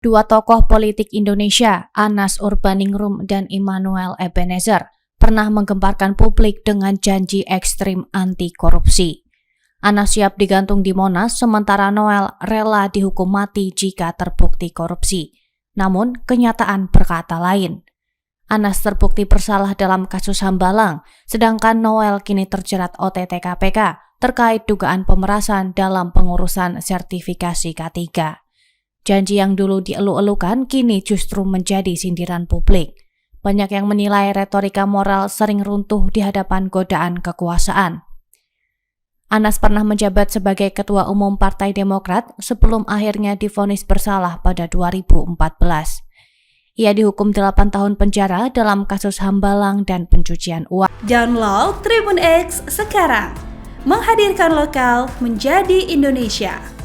Dua tokoh politik Indonesia, Anas Urbaningrum dan Immanuel Ebenezer, pernah menggemparkan publik dengan janji ekstrim anti korupsi. Anas siap digantung di Monas, sementara Noel rela dihukum mati jika terbukti korupsi. Namun, kenyataan berkata lain. Anas terbukti bersalah dalam kasus Hambalang, sedangkan Noel kini terjerat OTT KPK terkait dugaan pemerasan dalam pengurusan sertifikasi K3. Janji yang dulu dielu-elukan kini justru menjadi sindiran publik. Banyak yang menilai retorika moral sering runtuh di hadapan godaan kekuasaan. Anas pernah menjabat sebagai Ketua Umum Partai Demokrat sebelum akhirnya divonis bersalah pada 2014. Ia dihukum 8 tahun penjara dalam kasus Hambalang dan pencucian uang. Download Tribun X sekarang, menghadirkan lokal menjadi Indonesia.